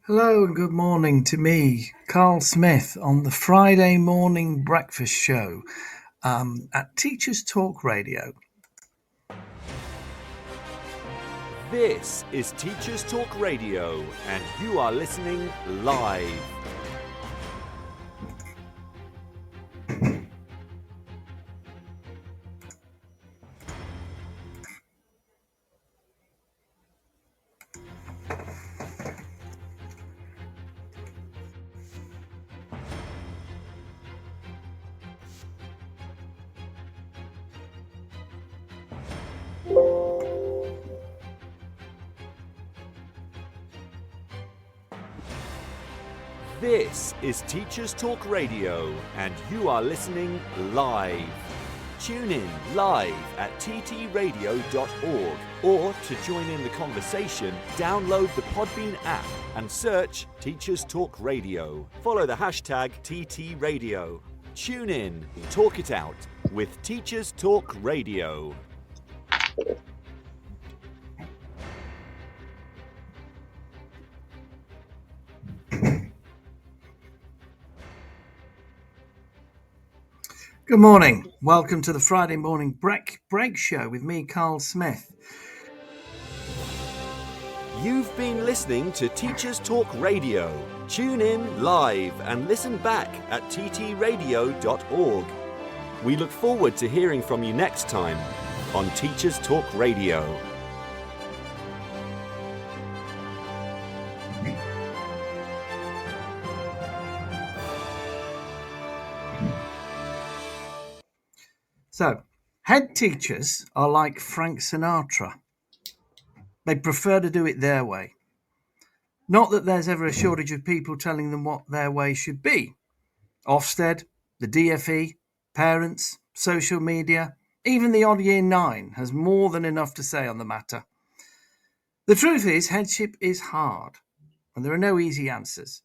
Hello and good morning to me, Carl Smith, on the Friday morning breakfast show at Teachers Talk Radio. This is Teachers Talk Radio, and you are listening live. This is Teachers Talk Radio, and you are listening live. Tune in live at ttradio.org, or to join in the conversation, download the Podbean app and search Teachers Talk Radio. Follow the hashtag TTRadio. Tune in, talk it out with Teachers Talk Radio. Good morning. Welcome to the Friday morning break show with me, Carl Smith. You've been listening to Teachers Talk Radio. Tune in live and listen back at ttradio.org. We look forward to hearing from you next time on Teachers Talk Radio. So, head teachers are like Frank Sinatra. They prefer to do it their way. Not that there's ever a shortage of people telling them what their way should be. Ofsted, the DFE, parents, social media, even the odd year 9 has more than enough to say on the matter. The truth is, headship is hard, and there are no easy answers.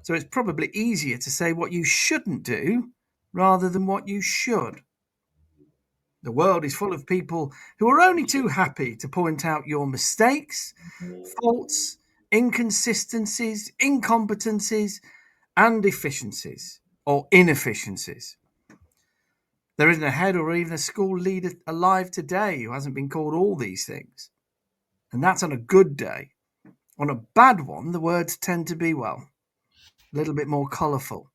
So it's probably easier to say what you shouldn't do rather than what you should. The world is full of people who are only too happy to point out your mistakes, faults, inconsistencies, incompetencies, and deficiencies or inefficiencies. There isn't a head or even a school leader alive today who hasn't been called all these things. And that's on a good day. On a bad one, the words tend to be, well, a little bit more colourful,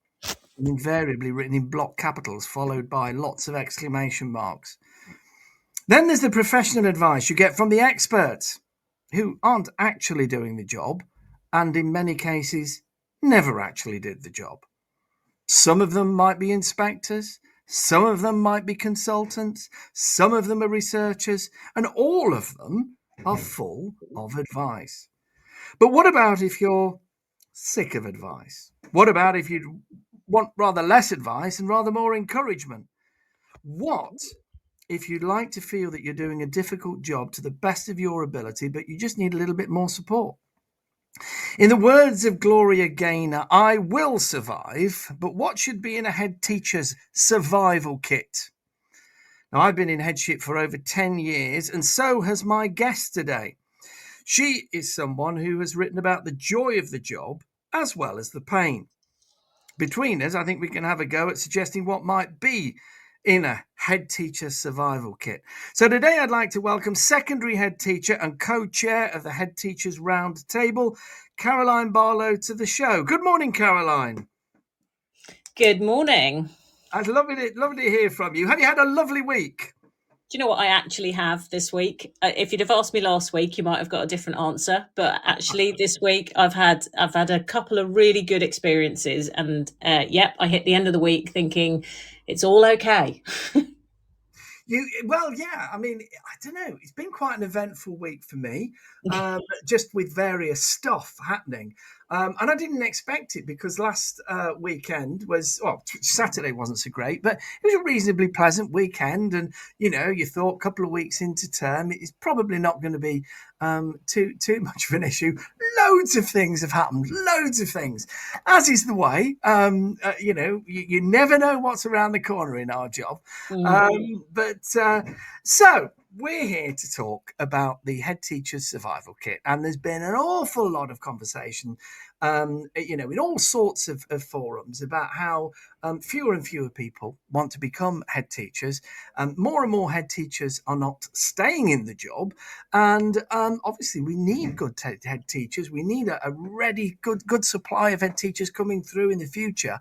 and invariably written in block capitals followed by lots of exclamation marks. Then there's the professional advice you get from the experts who aren't actually doing the job and in many cases never actually did the job. Some of them might be inspectors, some of them might be consultants, some of them are researchers, and all of them are full of advice. But what about if you're sick of advice? What about if you want rather less advice and rather more encouragement? What if you'd like to feel that you're doing a difficult job to the best of your ability, but you just need a little bit more support? In the words of Gloria Gaynor, I will survive, but what should be in a head teacher's survival kit? Now, I've been in headship for over 10 years, and so has my guest today. She is someone who has written about the joy of the job as well as the pain. Between us, I think we can have a go at suggesting what might be in a head teacher survival kit. So today I'd like to welcome secondary head teacher and co-chair of the Head Teachers Round Table, Caroline Barlow, to the show. Good morning, Caroline. Good morning. I'd love to hear from you. Have you had a lovely week? Do you know what I actually have this week? If you'd have asked me last week, you might have got a different answer. But actually, this week I've had a couple of really good experiences, and I hit the end of the week thinking it's all okay. I mean, I don't know. It's been quite an eventful week for me, just with various stuff happening. And I didn't expect it because last weekend Saturday wasn't so great, but it was a reasonably pleasant weekend. And, you thought a couple of weeks into term, it's probably not going to be too much of an issue. Loads of things have happened, loads of things, as is the way. You never know what's around the corner in our job. So we're here to talk about the Head Teacher's Survival Kit, and there's been an awful lot of conversation, in all sorts of forums about how fewer and fewer people want to become head teachers. More and more head teachers are not staying in the job, and obviously we need good head teachers. We need a ready, good supply of head teachers coming through in the future.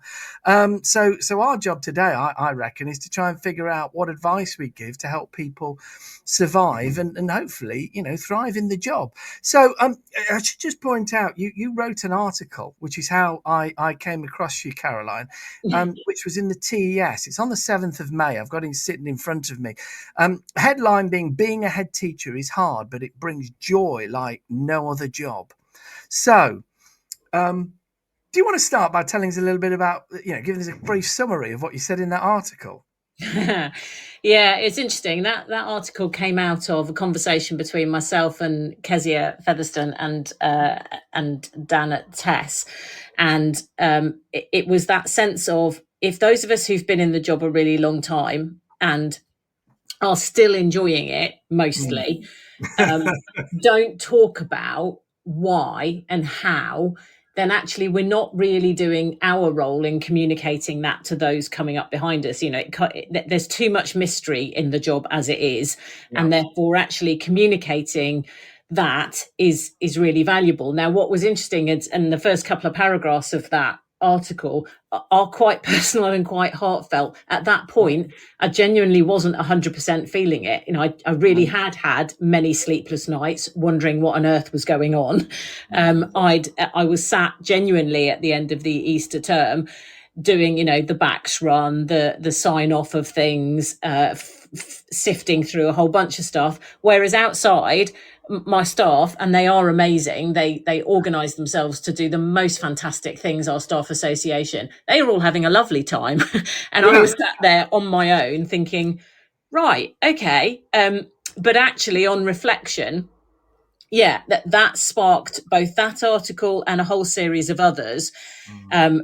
So our job today, I reckon, is to try and figure out what advice we give to help people survive and hopefully, thrive in the job. So I should just point out, you wrote an article, which is how I came across you, Caroline, which was in the TES. It's on the 7th of May. I've got it sitting in front of me. Headline being a head teacher is hard, but it brings joy like no other job. So, do you want to start by telling us a little bit about, giving us a brief summary of what you said in that article? Yeah, it's interesting. That article came out of a conversation between myself and Kezia Featherstone and Dan at TES. And it was that sense of, if those of us who've been in the job a really long time and are still enjoying it mostly, don't talk about why and how, then actually we're not really doing our role in communicating that to those coming up behind us. There's too much mystery in the job as it is, and therefore actually communicating that is really valuable. Now, what was interesting is, and the first couple of paragraphs of that article are quite personal and quite heartfelt. At that point, I genuinely wasn't 100% feeling it. I really had many sleepless nights wondering what on earth was going on. I was sat genuinely at the end of the Easter term doing, the backs run, the sign off of things, sifting through a whole bunch of stuff. Whereas outside, my staff, and they are amazing, they organise themselves to do the most fantastic things, our staff association, they are all having a lovely time. And I was sat there on my own thinking, right, okay, but actually on reflection, that sparked both that article and a whole series of others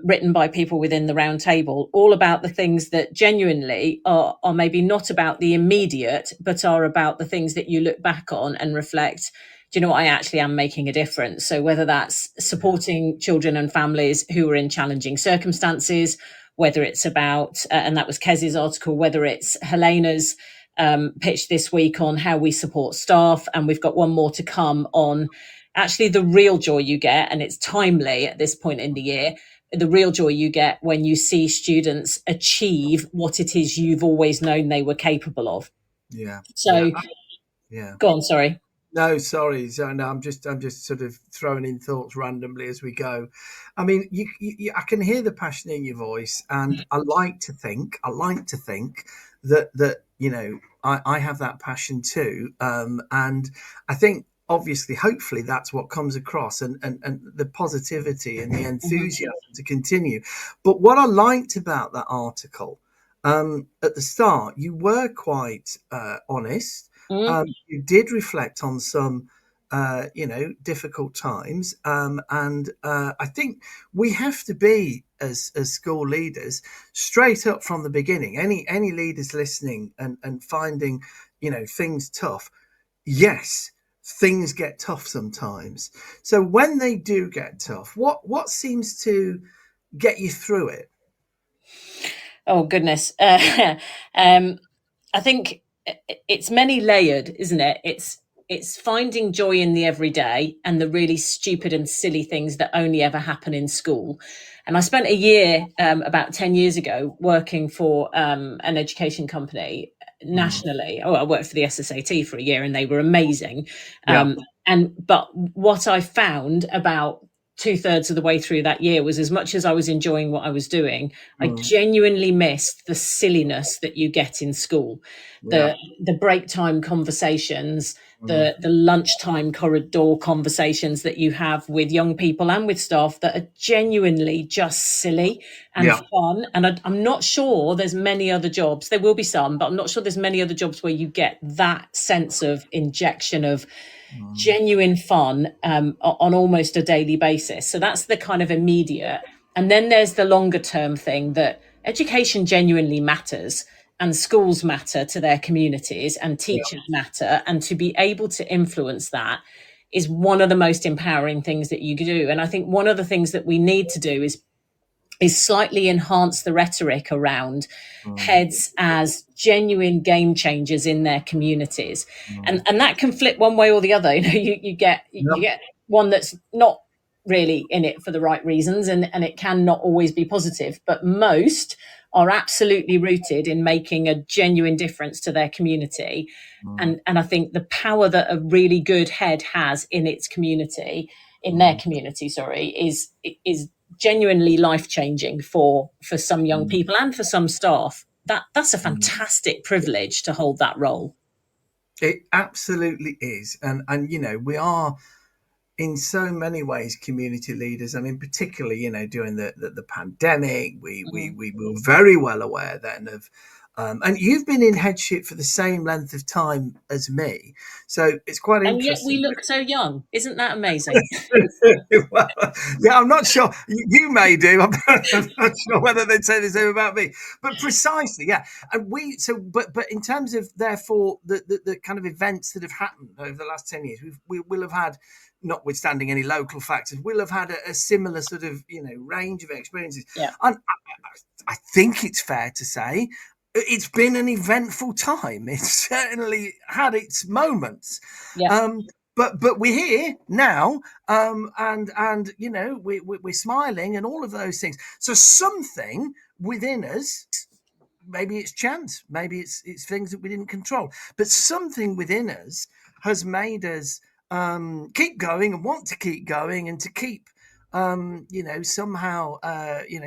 written by people within the round table, all about the things that genuinely are maybe not about the immediate, but are about the things that you look back on and reflect, do you know what, I actually am making a difference. So whether that's supporting children and families who are in challenging circumstances, whether it's about, and that was Kezia's article, whether it's Helena's pitch this week on how we support staff, and we've got one more to come on actually the real joy you get, and it's timely at this point in the year, the real joy you get when you see students achieve what it is you've always known they were capable of. Go on, sorry. No, sorry. So no, I'm just sort of throwing in thoughts randomly as we go. I mean, I can hear the passion in your voice, and I like to think that I have that passion too. And I think obviously, hopefully, that's what comes across, and the positivity and the enthusiasm to continue. But what I liked about that article, at the start, you were quite honest. You did reflect on some, difficult times. And I think we have to be, as school leaders, straight up from the beginning. Any leaders listening and finding, things tough. Yes, things get tough sometimes. So when they do get tough, what seems to get you through it? Oh, goodness. I think it's many layered, isn't it? It's finding joy in the everyday and the really stupid and silly things that only ever happen in school. And I spent a year, about 10 years ago, working for an education company nationally. I worked for the SSAT for a year, and they were amazing. But what I found about 2/3 of the way through that year was, as much as I was enjoying what I was doing, I genuinely missed the silliness that you get in school, the break time conversations, the lunchtime corridor conversations that you have with young people and with staff that are genuinely just silly and fun. And I'm not sure there's many other jobs. There will be some, but I'm not sure there's many other jobs where you get that sense of injection of genuine fun on almost a daily basis. So that's the kind of immediate. And then there's the longer term thing that education genuinely matters. and schools matter to their communities and teachers matter, and to be able to influence that is one of the most empowering things that you can do. And I think one of the things that we need to do is slightly enhance the rhetoric around heads as genuine game changers in their communities. And that can flip one way or the other. You get one that's not really in it for the right reasons, and it can not always be positive, but most are absolutely rooted in making a genuine difference to their community. And I think the power that a really good head has in its community, in their community, is genuinely life-changing for some young people and for some staff. That's a fantastic privilege to hold that role. It absolutely is. And we are in so many ways community leaders. I mean, particularly, during the pandemic, we were very well aware then of and you've been in headship for the same length of time as me, so it's quite interesting. And yet we look so young. Isn't that amazing? Well, yeah, I'm not sure. You may do. I'm not sure whether they'd say the same about me. But precisely, yeah. And but in terms of, therefore, the kind of events that have happened over the last 10 years, we will have had, notwithstanding any local factors, we'll have had a similar sort of, range of experiences. Yeah. And I think it's fair to say it's been an eventful time. It's certainly had its moments. Yeah. But we're here now, and we're smiling and all of those things. So something within us, maybe it's chance, maybe it's things that we didn't control, but something within us has made us keep going and want to keep going and to keep somehow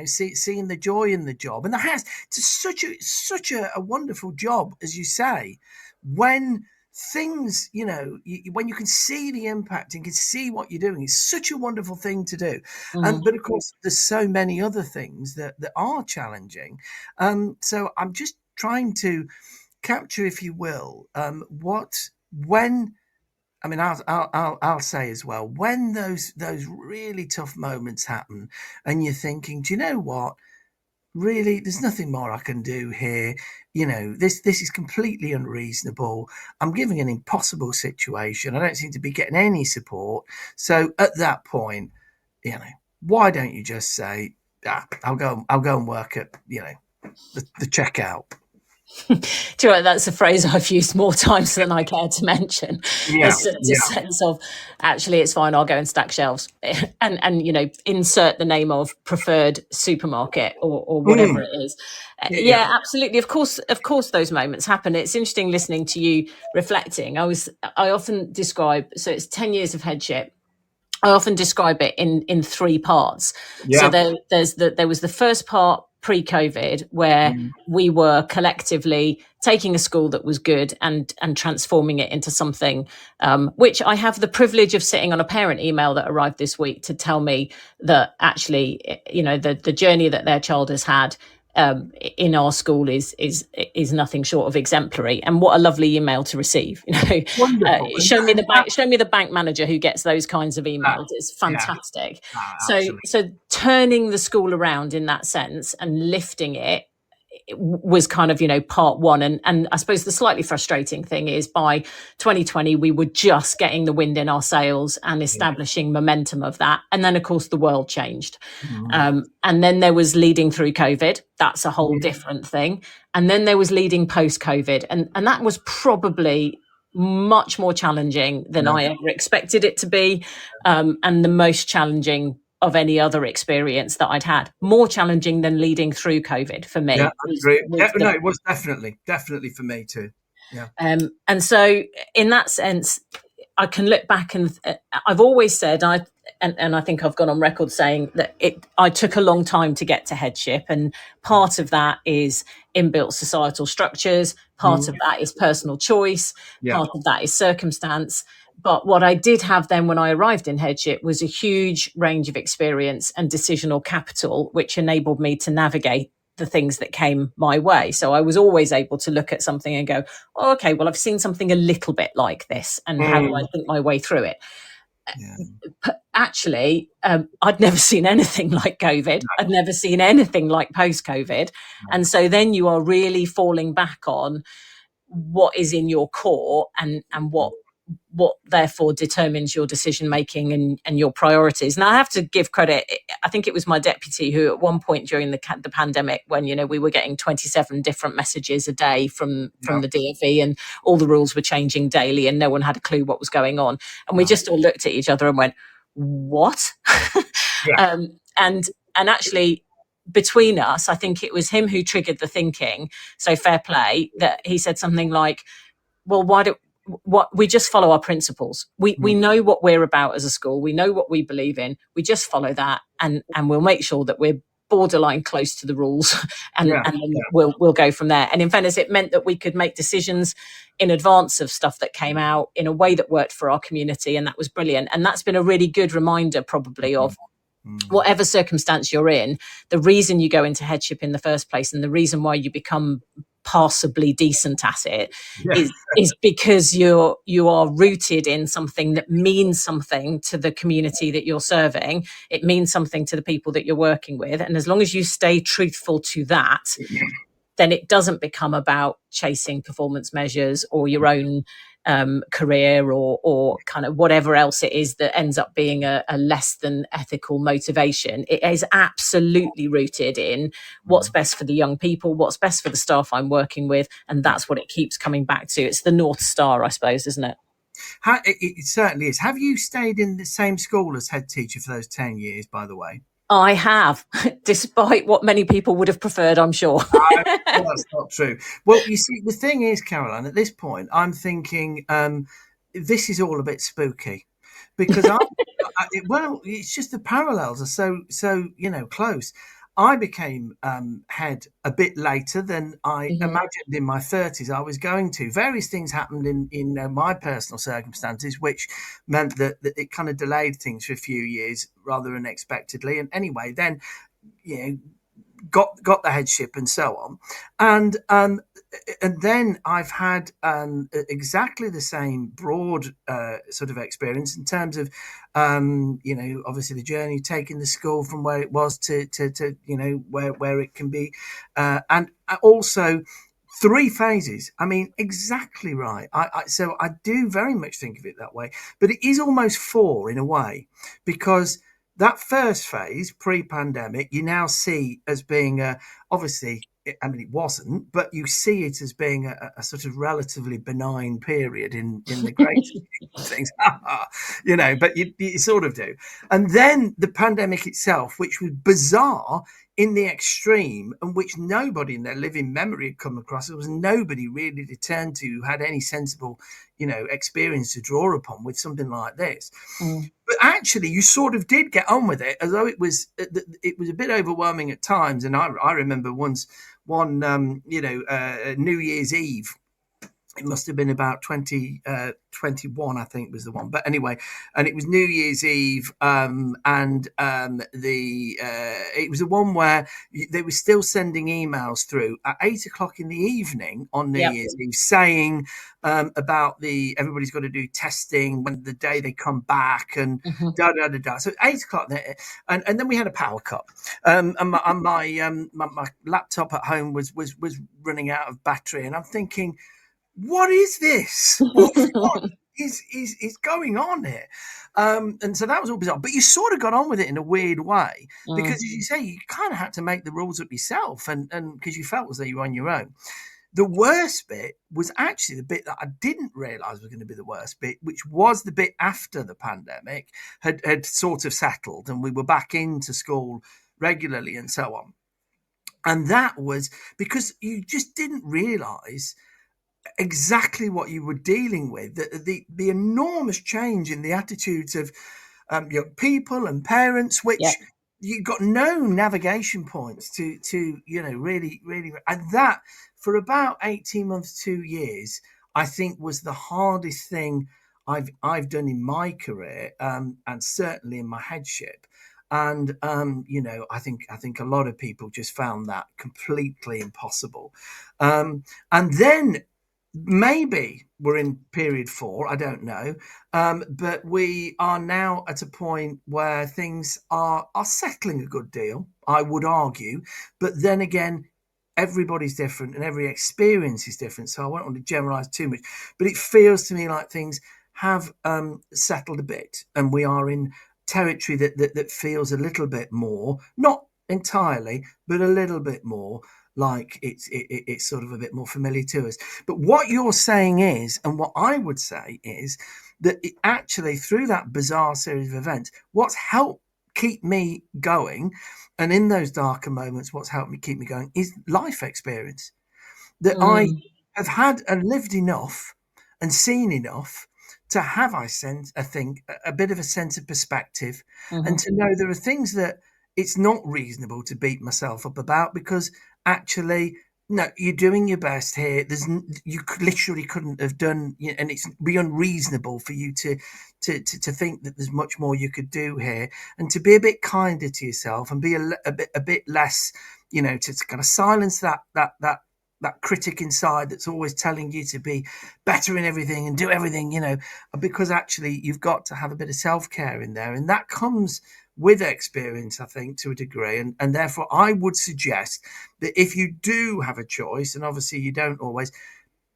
seeing the joy in the job. And it's such a wonderful job, as you say, when things, when you can see the impact and can see what you're doing. It's such a wonderful thing to do. But of course, there's so many other things that are challenging. So I'm just trying to capture, if you will, I'll say as well, when those really tough moments happen and you're thinking, do you know what? Really, there's nothing more I can do here. This is completely unreasonable. I'm giving an impossible situation. I don't seem to be getting any support. So at that point, why don't you just say, I'll go and work at, the checkout. Do you know what, that's a phrase I've used more times than I care to mention. There's a sense of, actually, it's fine, I'll go and stack shelves and insert the name of preferred supermarket or whatever it is. Absolutely. Of course those moments happen. It's interesting listening to you reflecting. I often describe, so it's 10 years of headship. I often describe it in three parts. So there was the first part pre-COVID, where we were collectively taking a school that was good and transforming it into something which I have the privilege of sitting on a parent email that arrived this week to tell me that actually, the journey that their child has had in our school is nothing short of exemplary. And what a lovely email to receive. Show me the bank manager who gets those kinds of emails. It's fantastic. So turning the school around in that sense and lifting it was kind of, part one. And I suppose the slightly frustrating thing is by 2020, we were just getting the wind in our sails and establishing momentum of that. And then, of course, the world changed. And then there was leading through COVID. That's a whole different thing. And then there was leading post-COVID. And that was probably much more challenging than I ever expected it to be. And the most challenging of any other experience that I'd had. More challenging than leading through COVID for me. Yeah, I agree. It was definitely for me too. Yeah. And so in that sense, I can look back and I've always said, and I think I've gone on record saying that I took a long time to get to headship, and part of that is inbuilt societal structures, part of that is personal choice, part of that is circumstance. But what I did have then when I arrived in headship was a huge range of experience and decisional capital, which enabled me to navigate the things that came my way. So I was always able to look at something and go, oh, okay, well, I've seen something a little bit like this, and how do I think my way through it? actually, I'd never seen anything like COVID. I'd never seen anything like post-COVID. And so then you are really falling back on what is in your core and what therefore determines your decision making and your priorities. And I have to give credit. I think it was my deputy who at one point during the pandemic, when, you know, we were getting 27 different messages a day from the DfE and all the rules were changing daily and no one had a clue what was going on. And we just all looked at each other and went, what? And actually, between us, I think it was him who triggered the thinking. So fair play, that he said something like, well, what we just follow our principles. We know what we're about as a school. We know what we believe in. We just follow that, and we'll make sure that we're borderline close to the rules, and we'll go from there. And in fairness, it meant that we could make decisions in advance of stuff that came out in a way that worked for our community, and that was brilliant. And that's been a really good reminder, probably, of whatever circumstance you're in, the reason you go into headship in the first place and the reason why you become passably decent at it is because you are rooted in something that means something to the community that you're serving. It means something to the people that you're working with. And as long as you stay truthful to that, then it doesn't become about chasing performance measures or your own career or kind of whatever else it is that ends up being a less than ethical motivation. It is absolutely rooted in what's best for the young people, what's best for the staff I'm working with, and that's what it keeps coming back to. It's the North Star, I suppose, isn't it? It certainly is. Have you stayed in the same school as head teacher for those 10 years, by the way? I have, despite what many people would have preferred, I'm sure. That's not true. Well, you see, the thing is, Caroline, at this point, I'm thinking this is all a bit spooky because it's just the parallels are so close. I became head a bit later than I imagined in my 30s I was going to. Various things happened in my personal circumstances, which meant that it kind of delayed things for a few years rather unexpectedly. And anyway, then, got the headship and so on. And then I've had exactly the same broad sort of experience in terms of, obviously the journey taking the school from where it was to where it can be. And also 3 phases. I mean, exactly right. So I do very much think of it that way, but it is almost 4 in a way, because that first phase, pre-pandemic, you now see as being obviously, I mean, it wasn't, but you see it as being a sort of relatively benign period in the great things, but you sort of do. And then the pandemic itself, which was bizarre in the extreme, and which nobody in their living memory had come across. There was nobody really to turn to who had any sensible, experience to draw upon with something like this. But actually, you sort of did get on with it, although it was a bit overwhelming at times. And I remember one New Year's Eve. It must have been about 2021, I think was the one. But anyway, and it was New Year's Eve, it was the one where they were still sending emails through at 8:00 in the evening on New Year's Eve, saying about everybody's got to do testing when the day they come back and da da da da. So 8:00, and then we had a power cut, and my laptop at home was running out of battery, and I'm thinking, what is this? What is going on here? And so that was all bizarre. But you sort of got on with it in a weird way because, as you say, you kind of had to make the rules up yourself, and because you felt as though you were on your own. The worst bit was actually the bit that I didn't realise was going to be the worst bit, which was the bit after the pandemic had sort of settled and we were back into school regularly and so on. And that was because you just didn't realise exactly what you were dealing with, the enormous change in the attitudes of young people and parents, which you got no navigation points to really, and that for about 18 months, 2 years, I think was the hardest thing I've done in my career, and certainly in my headship. And I think a lot of people just found that completely impossible. And then maybe we're in period 4, I don't know, but we are now at a point where things are settling a good deal, I would argue. But then again, everybody's different and every experience is different, so I won't want to generalize too much, but it feels to me like things have settled a bit, and we are in territory that feels a little bit more, not entirely, but a little bit more like it's sort of a bit more familiar to us. But what you're saying is, and what I would say is, that it actually, through that bizarre series of events, what's helped keep me going, and in those darker moments, what's helped me keep me going is life experience. That I have had and lived enough and seen enough to have, I think, a bit of a sense of perspective, and to know there are things that it's not reasonable to beat myself up about, because actually, no, you're doing your best here. You literally couldn't have done, and it's be unreasonable for you to think that there's much more you could do here, and to be a bit kinder to yourself and be a bit less, to kind of silence that critic inside that's always telling you to be better in everything and do everything, because actually you've got to have a bit of self-care in there, and that comes with experience, I think, to a degree. And therefore, I would suggest that if you do have a choice, and obviously you don't always,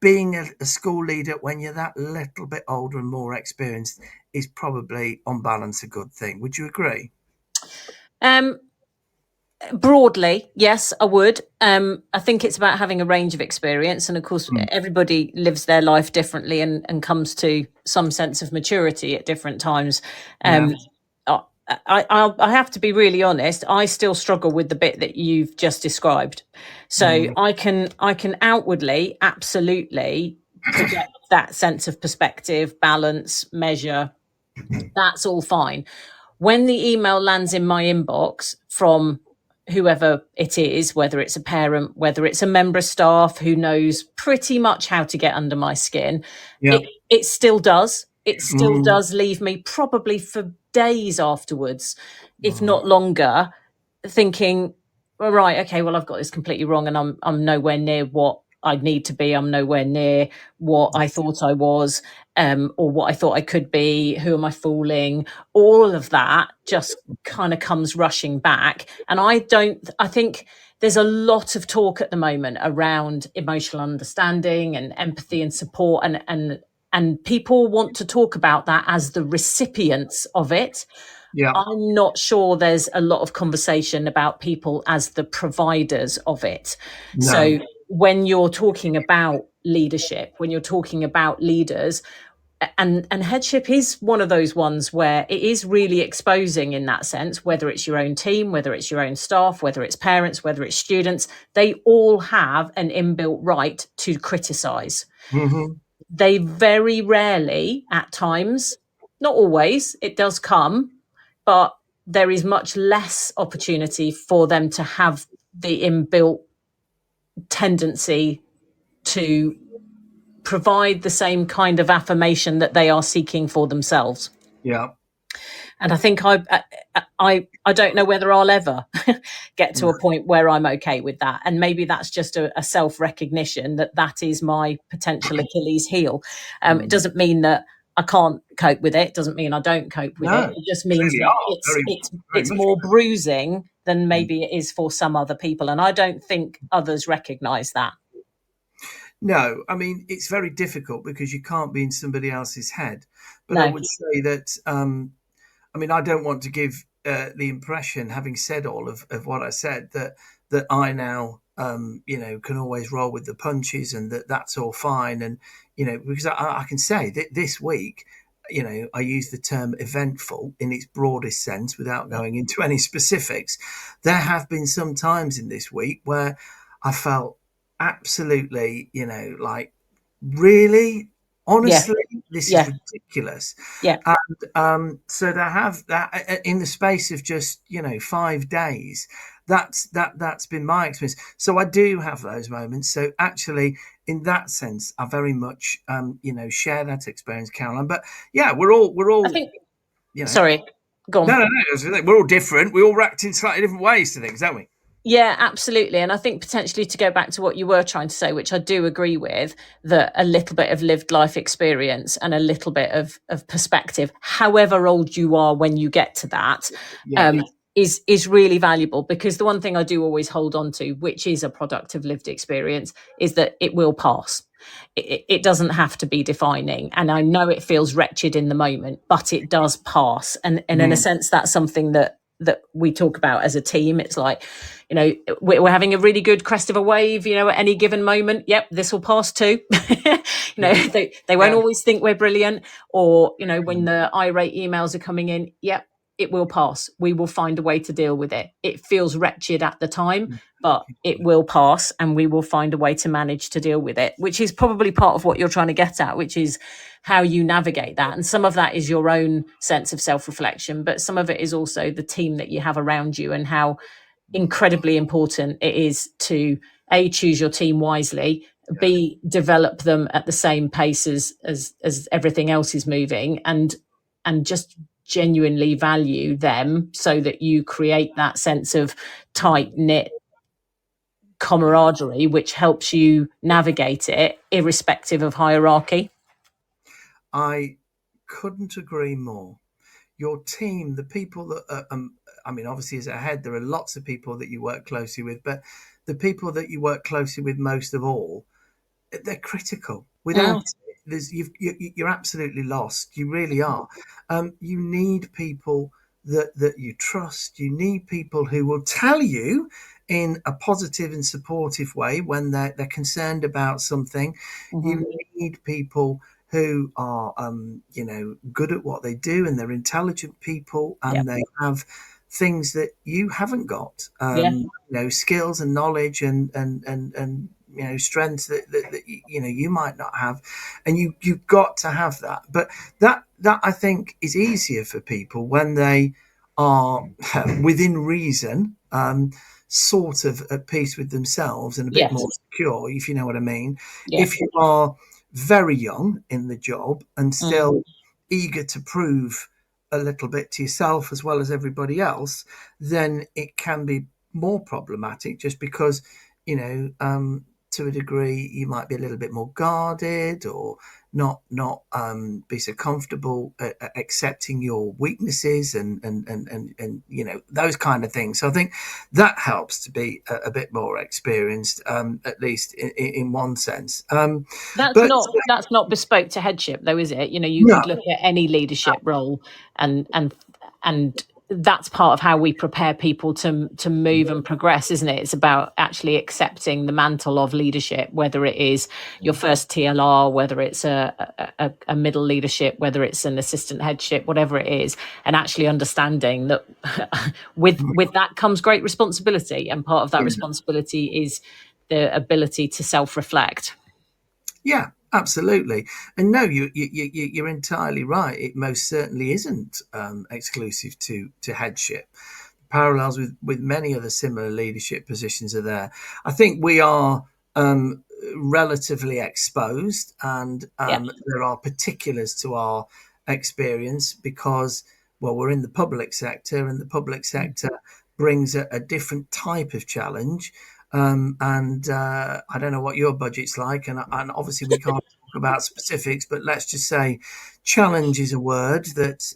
being a school leader when you're that little bit older and more experienced is probably, on balance, a good thing. Would you agree? Broadly, yes, I would. I think it's about having a range of experience. And of course, everybody lives their life differently and comes to some sense of maturity at different times. I have to be really honest. I still struggle with the bit that you've just described. So I can outwardly absolutely project that sense of perspective, balance, measure. That's all fine. When the email lands in my inbox from whoever it is, whether it's a parent, whether it's a member of staff who knows pretty much how to get under my skin, it still does. It still does leave me probably for days afterwards, if not longer, thinking, well, right, okay, well, I've got this completely wrong, and I'm nowhere near what I'd need to be. I'm nowhere near what I thought I was, or what I thought I could be. Who am I fooling? All of that just kind of comes rushing back. And I think there's a lot of talk at the moment around emotional understanding and empathy and support, and people want to talk about that as the recipients of it. Yeah. I'm not sure there's a lot of conversation about people as the providers of it. No. So when you're talking about leadership, when you're talking about leaders, and headship is one of those ones where it is really exposing in that sense, whether it's your own team, whether it's your own staff, whether it's parents, whether it's students, they all have an inbuilt right to criticize. They very rarely, at times, not always, it does come, but there is much less opportunity for them to have the inbuilt tendency to provide the same kind of affirmation that they are seeking for themselves. Yeah. And I think I don't know whether I'll ever get to a point where I'm okay with that. And maybe that's just a self-recognition that is my potential Achilles heel. It doesn't mean that I can't cope with it. It doesn't mean I don't cope with it. It just means that it's more bruising than maybe it is for some other people. And I don't think others recognise that. No, I mean, it's very difficult because you can't be in somebody else's head. But No. I would say that, I mean, I don't want to give the impression, having said all of what I said, that I now, can always roll with the punches and that's all fine. And, because I can say that this week, I use the term eventful in its broadest sense without going into any specifics. There have been some times in this week where I felt absolutely, like, really, honestly, this is ridiculous. Yeah. And so to have that in the space of just 5 days, that's been my experience. So I do have those moments. So actually, in that sense, I very much share that experience, Caroline. But yeah, we're all. I think. Sorry, go on. No. We're all different. We all react in slightly different ways to things, don't we? Yeah, absolutely. And I think potentially, to go back to what you were trying to say, which I do agree with, that a little bit of lived life experience and a little bit of perspective, however old you are when you get to that, Yeah. is really valuable. Because the one thing I do always hold on to, which is a product of lived experience, is that it will pass. It doesn't have to be defining. And I know it feels wretched in the moment, but it does pass. And in a sense, that's something that we talk about as a team. It's like, you know, we're having a really good crest of a wave, you know, at any given moment. Yep, this will pass too. They won't always think we're brilliant, or, you know, when the irate emails are coming in, yep, it will pass. We will find a way to deal with it. It feels wretched at the time, but it will pass, and we will find a way to manage to deal with it, which is probably part of what you're trying to get at, which is how you navigate that. And some of that is your own sense of self-reflection, but some of it is also the team that you have around you, and how incredibly important it is to A, choose your team wisely, B, develop them at the same pace as everything else is moving, and just genuinely value them, so that you create that sense of tight knit camaraderie, which helps you navigate it irrespective of hierarchy. I couldn't agree more. Your team, the people that I mean, obviously as a head, there are lots of people that you work closely with, but the people that you work closely with most of all, they're critical. Without it, you're absolutely lost. You really are. You need people that you trust. You need people who will tell you in a positive and supportive way when they're concerned about something. You need people who are, good at what they do, and they're intelligent people, and they have things that you haven't got. Skills and knowledge and strengths that you might not have, and you've got to have that. But that I think is easier for people when they are within reason, sort of at peace with themselves and a bit more secure, if you know what I mean. If you are very young in the job and still eager to prove a little bit to yourself as well as everybody else, then it can be more problematic, just because to a degree you might be a little bit more guarded, or not be so comfortable accepting your weaknesses and those kind of things. So I think that helps to be a bit more experienced, at least in one sense. That's not bespoke to headship, though, is it? You know, you could look at any leadership role, and that's part of how we prepare people to move and progress, isn't it? It's about actually accepting the mantle of leadership, whether it is your first TLR, whether it's a middle leadership, whether it's an assistant headship, whatever it is, and actually understanding that with that comes great responsibility, and part of that responsibility is the ability to self-reflect. Yeah, absolutely. And no, you're entirely right. It most certainly isn't exclusive to headship. Parallels with many other similar leadership positions are there. I think we are relatively exposed, and there are particulars to our experience because, well, we're in the public sector, and the public sector brings a different type of challenge. And I don't know what your budget's like, and obviously we can't talk about specifics, but let's just say challenge is a word that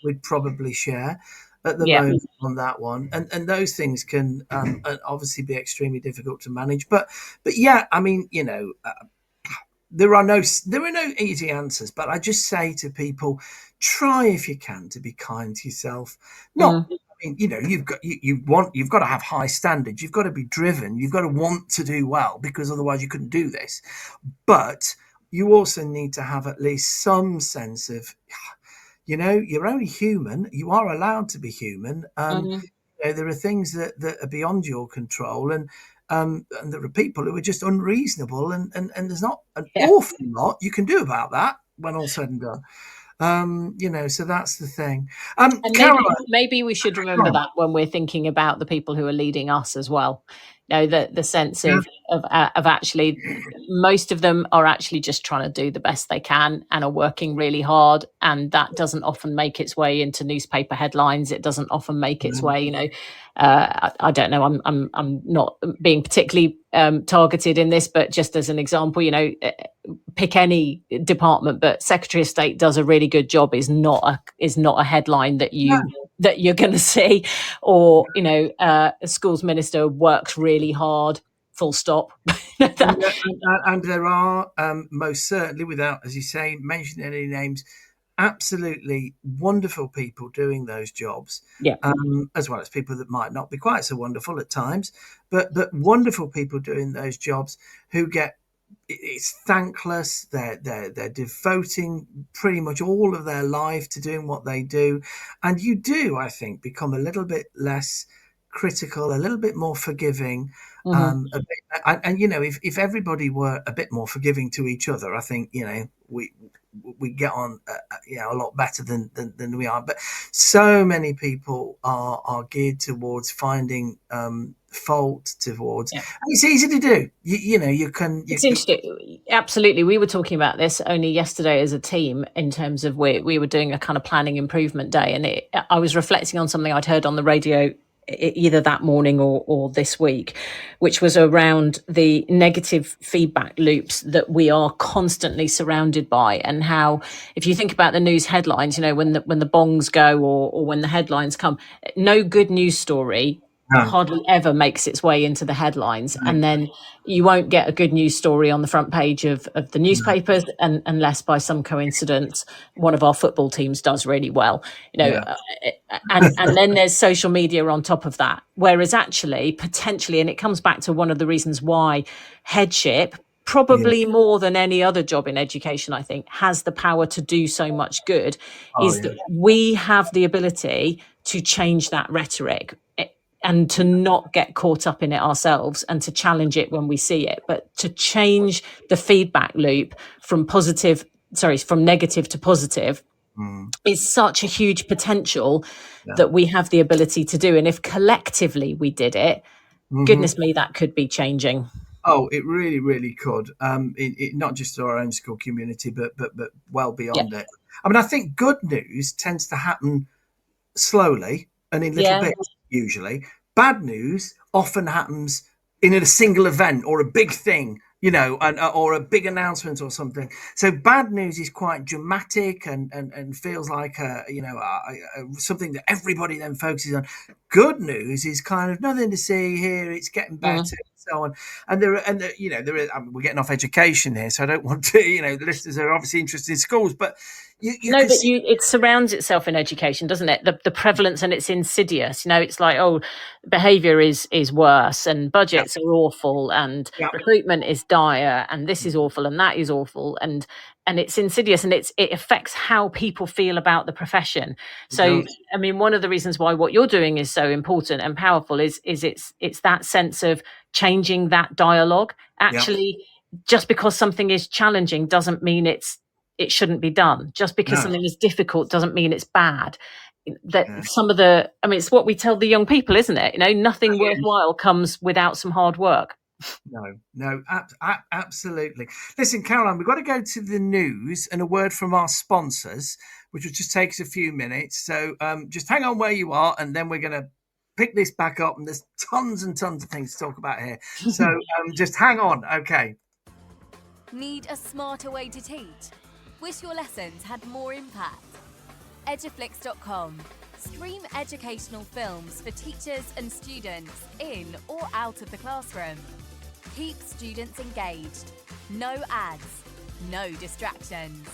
we'd probably share at the moment on that one. And those things can obviously be extremely difficult to manage. But yeah, I mean, there are no easy answers, but I just say to people, try if you can to be kind to yourself. Not, I mean, you've got to have high standards. You've got to be driven. You've got to want to do well, because otherwise you couldn't do this. But you also need to have at least some sense of, you're only human. You are allowed to be human. There are things that are beyond your control, and there are people who are just unreasonable, and there's not an awful lot you can do about that when all said and done. So that's the thing. And maybe we should remember that when we're thinking about the people who are leading us as well. The sense of actually, most of them are actually just trying to do the best they can and are working really hard, and that doesn't often make its way into newspaper headlines. It doesn't often make its way, I don't know. I'm not being particularly targeted in this, but just as an example, pick any department, but Secretary of State does a really good job is not a headline that you're going to see, or a schools minister works really hard. Full stop. And there are most certainly, without, as you say, mentioning any names, absolutely wonderful people doing those jobs. Yeah. As well as people that might not be quite so wonderful at times, but wonderful people doing those jobs who get, it's thankless. They're devoting pretty much all of their life to doing what they do, and you do, I think, become a little bit less critical, a little bit more forgiving. If everybody were a bit more forgiving to each other, I think we get on a lot better than we are. But so many people are geared towards finding fault towards, and it's easy to do. It's interesting. Absolutely. We were talking about this only yesterday as a team, in terms of we were doing a kind of planning improvement day, and I was reflecting on something I'd heard on the radio either that morning or this week, which was around the negative feedback loops that we are constantly surrounded by, and how, if you think about the news headlines, when the bongs go or when the headlines come, no good news story hardly ever makes its way into the headlines. And then you won't get a good news story on the front page of the newspapers, unless by some coincidence one of our football teams does really well, and then there's social media on top of that. Whereas actually, potentially, and it comes back to one of the reasons why headship, probably more than any other job in education, I think, has the power to do so much good, that we have the ability to change that rhetoric and to not get caught up in it ourselves, and to challenge it when we see it, but to change the feedback loop from negative to positive is such a huge potential that we have the ability to do. And if collectively we did it, goodness me, that could be changing. Oh, it really, really could. Not just our own school community, but well beyond it. I mean, I think good news tends to happen slowly and in little bits, usually. Bad news often happens in a single event or a big thing, or a big announcement or something. So bad news is quite dramatic and feels like something that everybody then focuses on. Good news is kind of nothing to see here. It's getting better. And so on. And we're getting off education here, so I don't want to, the listeners are obviously interested in schools, but it surrounds itself in education, doesn't it? The prevalence, and it's insidious. It's like, behaviour is worse, and budgets are awful, and recruitment is dire, and this is awful, and that is awful, and it's insidious, and it affects how people feel about the profession. So, I mean, one of the reasons why what you're doing is so important and powerful is it's that sense of changing that dialogue. Actually, just because something is challenging doesn't mean it shouldn't be done. Just because something is difficult doesn't mean it's bad. It's what we tell the young people, isn't it? Nothing worthwhile comes without some hard work. No, absolutely. Listen, Caroline, we've got to go to the news and a word from our sponsors, which will just take us a few minutes. So just hang on where you are, and then we're going to pick this back up, and there's tons and tons of things to talk about here. So just hang on. Okay. Need a smarter way to teach? Wish your lessons had more impact? Eduflix.com. Stream educational films for teachers and students in or out of the classroom. Keep students engaged. No ads. No distractions.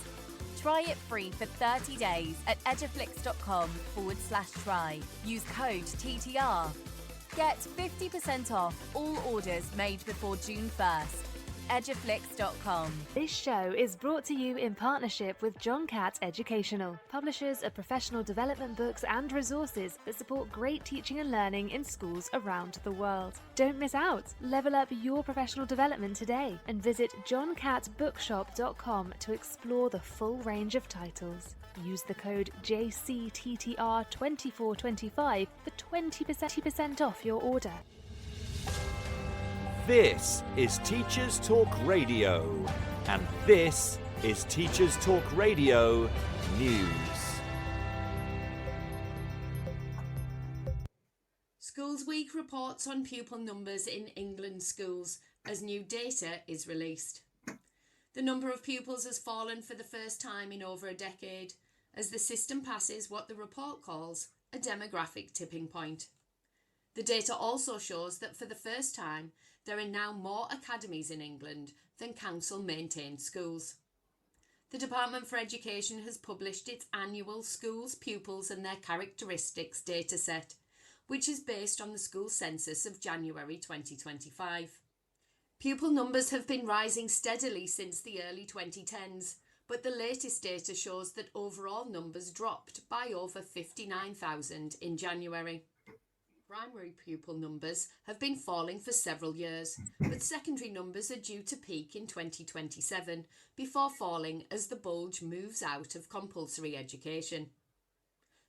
Try it free for 30 days at eduflix.com/try. Use code TTR. Get 50% off all orders made before June 1st. Eduflix.com. This show is brought to you in partnership with John Catt Educational, publishers of professional development books and resources that support great teaching and learning in schools around the world. Don't miss out. Level up your professional development today and visit johncattbookshop.com to explore the full range of titles. Use the code JCTTR2425 for 20% off your order. This is Teachers Talk Radio, and this is Teachers Talk Radio News. Schools Week reports on pupil numbers in England schools as new data is released. The number of pupils has fallen for the first time in over a decade as the system passes what the report calls a demographic tipping point. The data also shows that for the first time, there are now more academies in England than council-maintained schools. The Department for Education has published its annual Schools, Pupils and Their Characteristics dataset, which is based on the school census of January 2025. Pupil numbers have been rising steadily since the early 2010s, but the latest data shows that overall numbers dropped by over 59,000 in January. Primary pupil numbers have been falling for several years, but secondary numbers are due to peak in 2027 before falling as the bulge moves out of compulsory education.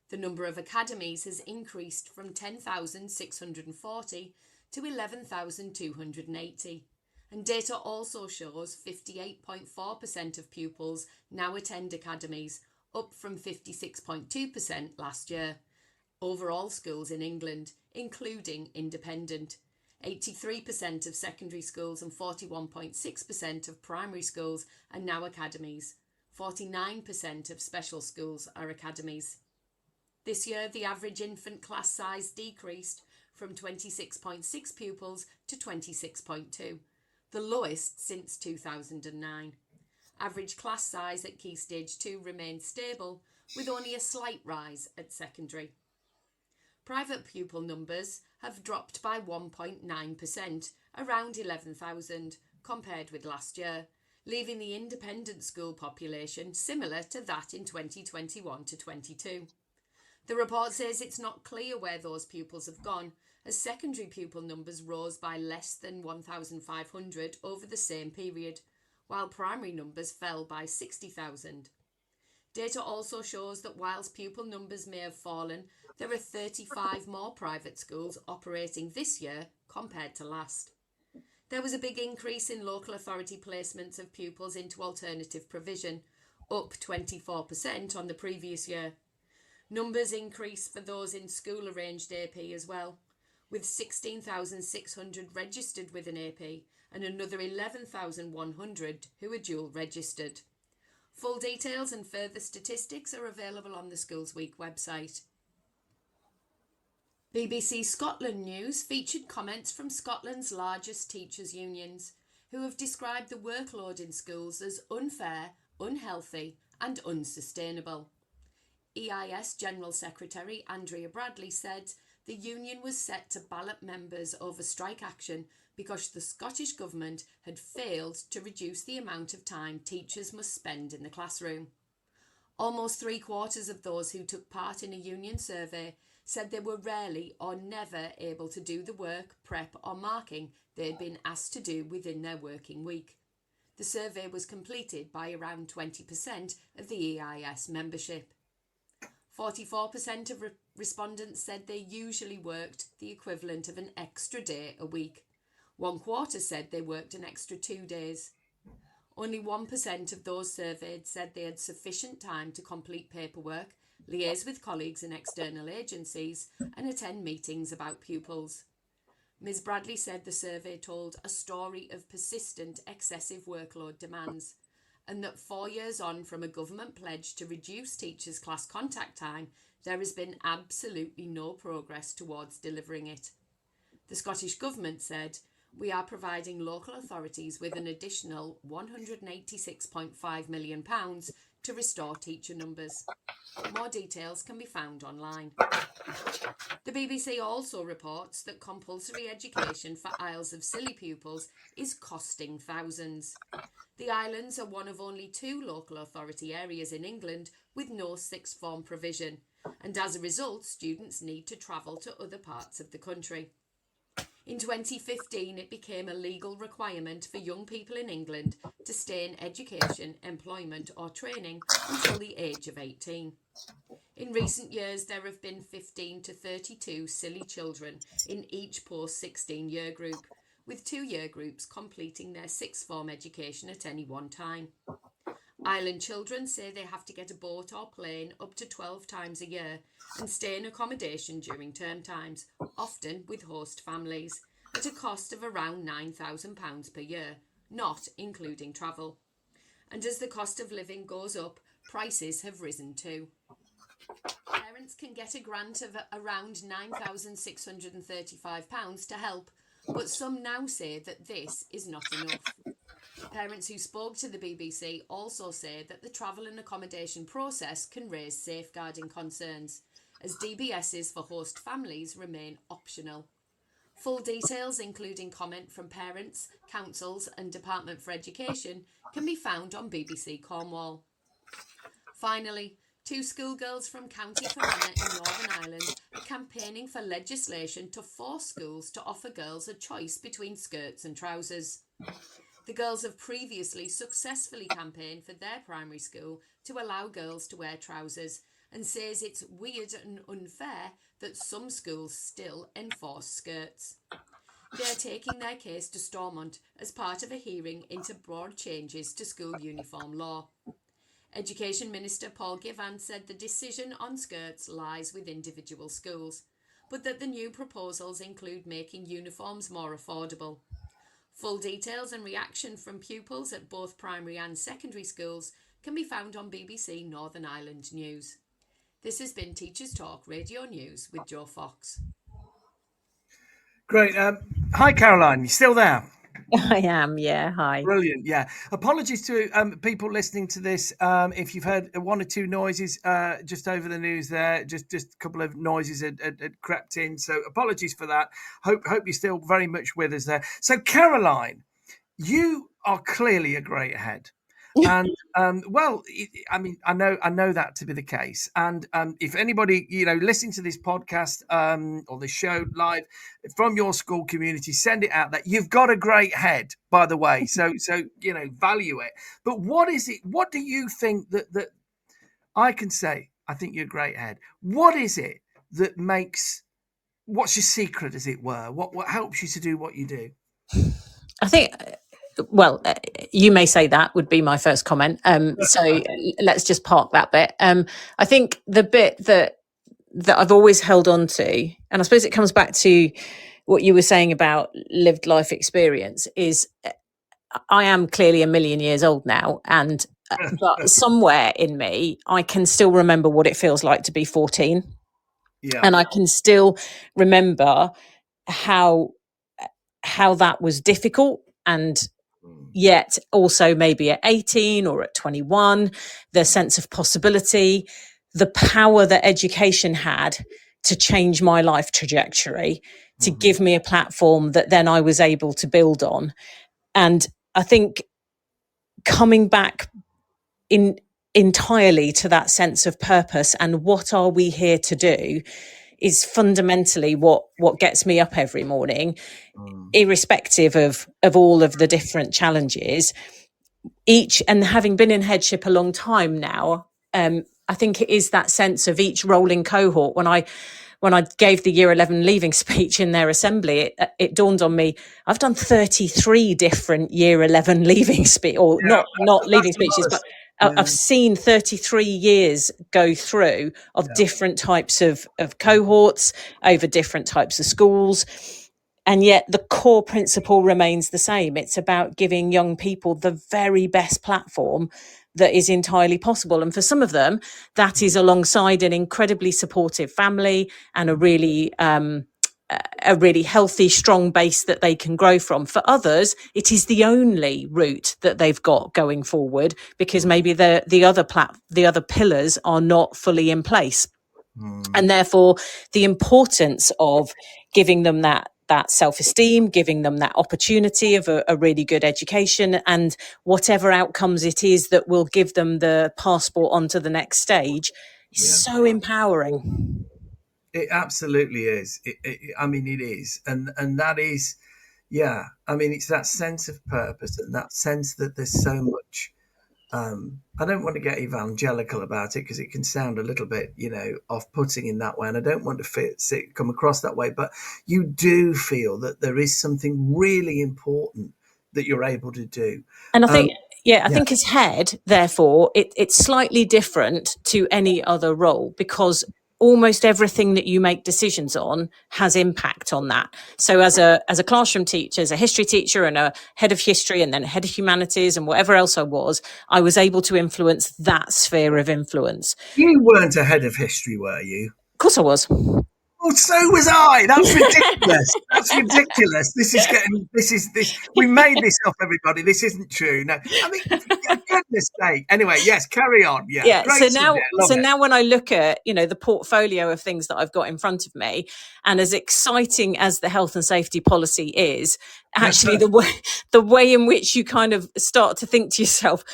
The number of academies has increased from 10,640 to 11,280, and data also shows 58.4% of pupils now attend academies, up from 56.2% last year. Overall schools in England, including independent. 83% of secondary schools and 41.6% of primary schools are now academies. 49% of special schools are academies. This year, the average infant class size decreased from 26.6 pupils to 26.2, the lowest since 2009. Average class size at Key Stage 2 remained stable, with only a slight rise at secondary. Private pupil numbers have dropped by 1.9%, around 11,000, compared with last year, leaving the independent school population similar to that in 2021 to 22. The report says it's not clear where those pupils have gone, as secondary pupil numbers rose by less than 1,500 over the same period, while primary numbers fell by 60,000. Data also shows that whilst pupil numbers may have fallen, there are 35 more private schools operating this year compared to last. There was a big increase in local authority placements of pupils into alternative provision, up 24% on the previous year. Numbers increase for those in school-arranged AP as well, with 16,600 registered with an AP and another 11,100 who are dual registered. Full details and further statistics are available on the Schools Week website. BBC Scotland News featured comments from Scotland's largest teachers' unions, who have described the workload in schools as unfair, unhealthy and unsustainable. EIS General Secretary Andrea Bradley said the union was set to ballot members over strike action because the Scottish Government had failed to reduce the amount of time teachers must spend in the classroom. Almost 3/4 of those who took part in a union survey said they were rarely or never able to do the work, prep or marking they had been asked to do within their working week. The survey was completed by around 20% of the EIS membership. 44% of respondents said they usually worked the equivalent of an extra day a week. 1/4 said they worked an extra 2 days. Only 1% of those surveyed said they had sufficient time to complete paperwork, liaise with colleagues and external agencies, and attend meetings about pupils. Ms. Bradley said the survey told a story of persistent excessive workload demands, and that 4 years on from a government pledge to reduce teachers' class contact time, there has been absolutely no progress towards delivering it. The Scottish Government said, "We are providing local authorities with an additional £186.5 million to restore teacher numbers." More details can be found online. The BBC also reports that compulsory education for Isles of Scilly pupils is costing thousands. The islands are one of only 2 local authority areas in England with no sixth form provision, and as a result, students need to travel to other parts of the country. In 2015, it became a legal requirement for young people in England to stay in education, employment or training until the age of 18. In recent years, there have been 15 to 32 Scilly children in each post-16 year group, with 2-year groups completing their sixth form education at any one time. Island children say they have to get a boat or plane up to 12 times a year and stay in accommodation during term times, often with host families, at a cost of around £9,000 per year, not including travel. And as the cost of living goes up, prices have risen too. Parents can get a grant of around £9,635 to help, but some now say that this is not enough. Parents who spoke to the BBC also say that the travel and accommodation process can raise safeguarding concerns, as DBSs for host families remain optional. Full details, including comment from parents, councils and Department for Education, can be found on BBC Cornwall. Finally, 2 schoolgirls from County Fermanagh in Northern Ireland are campaigning for legislation to force schools to offer girls a choice between skirts and trousers. The girls have previously successfully campaigned for their primary school to allow girls to wear trousers, and says it's weird and unfair that some schools still enforce skirts. They are taking their case to Stormont as part of a hearing into broad changes to school uniform law. Education Minister Paul Givan said the decision on skirts lies with individual schools, but that the new proposals include making uniforms more affordable. Full details and reaction from pupils at both primary and secondary schools can be found on BBC Northern Ireland News. This has been Teachers Talk Radio News with Joe Fox. Great. Hi, Caroline. You still there? I am, yeah. Hi. Brilliant. Yeah. Apologies to people listening to this. If you've heard one or two noises just over the news there, just a couple of noises had crept in. So apologies for that. Hope you're still very much with us there. So Caroline, you are clearly a great head. And well, I mean, I know that to be the case. And if anybody, listening to this podcast or the show live from your school community, send it out that you've got a great head, by the way. So value it. But what is it? What do you think that I can say? I think you're a great head. What is it that makes? What's your secret, as it were? What helps you to do what you do? I think. Well, you may say that would be my first comment. So let's just park that bit. I think the bit that I've always held on to, and I suppose it comes back to what you were saying about lived life experience, is I am clearly a million years old now, and but somewhere in me, I can still remember what it feels like to be 14. Yeah. And I can still remember how that was difficult, and yet also maybe at 18 or at 21, the sense of possibility, the power that education had to change my life trajectory, to give me a platform that then I was able to build on. And I think coming back entirely to that sense of purpose and what are we here to do is fundamentally what gets me up every morning, irrespective of all of the different challenges. And having been in headship a long time now, I think it is that sense of each rolling cohort. When I gave the year 11 leaving speech in their assembly, it dawned on me, I've done 33 different year 11 leaving speech, or not leaving speeches, but I've seen 33 years go through of different types of cohorts over different types of schools. And yet the core principle remains the same. It's about giving young people the very best platform that is entirely possible. And for some of them, that is alongside an incredibly supportive family and a really healthy, strong base that they can grow from. For others, it is the only route that they've got going forward, because maybe the other pillars are not fully in place. And therefore, the importance of giving them that self-esteem, giving them that opportunity of a really good education, and whatever outcomes it is that will give them the passport onto the next stage is so empowering. It absolutely is. I mean, it is. And that is, I mean, it's that sense of purpose and that sense that there's so much I don't want to get evangelical about it because it can sound a little bit, off-putting in that way, and I don't want to come across that way. But you do feel that there is something really important that you're able to do. And I think, I yeah. think as head, therefore, it's slightly different to any other role because almost everything that you make decisions on has impact on that. So as a classroom teacher, as a history teacher and a head of history and then head of humanities and whatever else I was able to influence that sphere of influence. You weren't a head of history, were you? Of course I was. Oh, so was I. That's ridiculous. That's ridiculous. We made this up, everybody. This isn't true. No, I mean, for goodness sake. Anyway, yes, carry on. Yeah. Great So now when I look at, the portfolio of things that I've got in front of me, and as exciting as the health and safety policy is, actually the way in which you kind of start to think to yourself,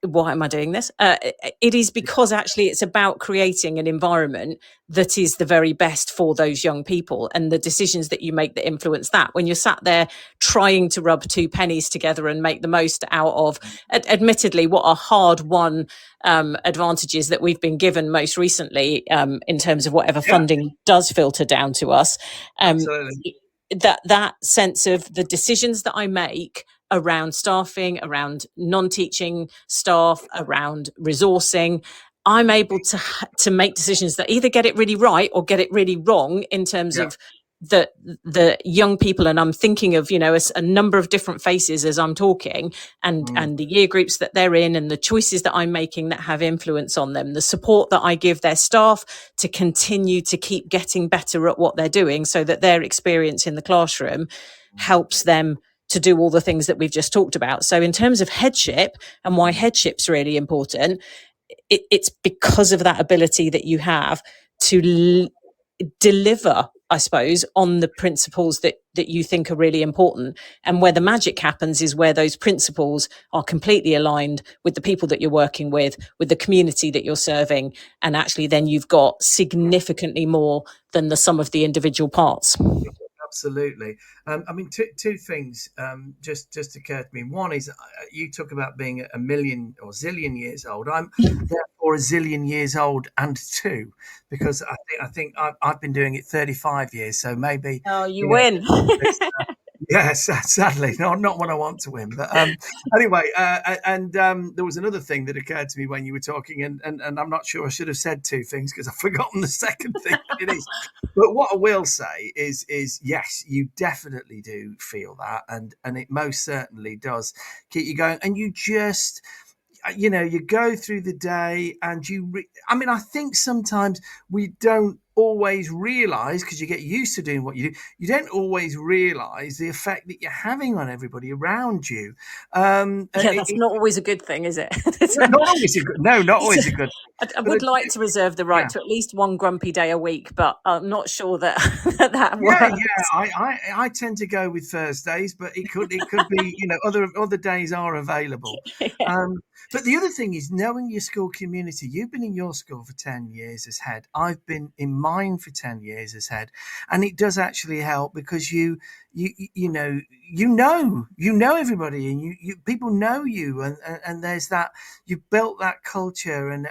why am I doing this? It is because actually it's about creating an environment that is the very best for those young people, and the decisions that you make that influence that. When you're sat there trying to rub two pennies together and make the most out of, admittedly, what are hard-won advantages that we've been given most recently in terms of whatever funding does filter down to us. Absolutely. That sense of the decisions that I make around staffing, around non-teaching staff, around resourcing, I'm able to make decisions that either get it really right or get it really wrong in terms of the young people. And I'm thinking of, a number of different faces as I'm talking, and the year groups that they're in, and the choices that I'm making that have influence on them, the support that I give their staff to continue to keep getting better at what they're doing so that their experience in the classroom helps them to do all the things that we've just talked about. So in terms of headship and why headship's really important, it's because of that ability that you have to deliver, I suppose, on the principles that you think are really important. And where the magic happens is where those principles are completely aligned with the people that you're working with the community that you're serving. And actually then you've got significantly more than the sum of the individual parts. Absolutely. I mean, two things just occurred to me. One is you talk about being a million or zillion years old. I'm therefore a zillion years old and two, because I think I've been doing it 35 years. So maybe. Oh, you win. Yes, sadly, not what I want to win. But anyway, there was another thing that occurred to me when you were talking, and I'm not sure I should have said two things because I've forgotten the second thing that it is. But what I will say is yes, you definitely do feel that, and it most certainly does keep you going, and you just. You go through the day and I think sometimes we don't always realize, because you get used to doing what you do, you don't always realize the effect that you're having on everybody around you. That's not always a good thing, is it? Not always a good. No, not always a good. I would like to reserve the right to at least one grumpy day a week, but I'm not sure that works. Yeah. I tend to go with Thursdays, but it could be other days are available. But the other thing is knowing your school community. You've been in your school for 10 years as head. I've been in mine for 10 years as head, and it does actually help because you know everybody, and you people know you, and there's that, you've built that culture, and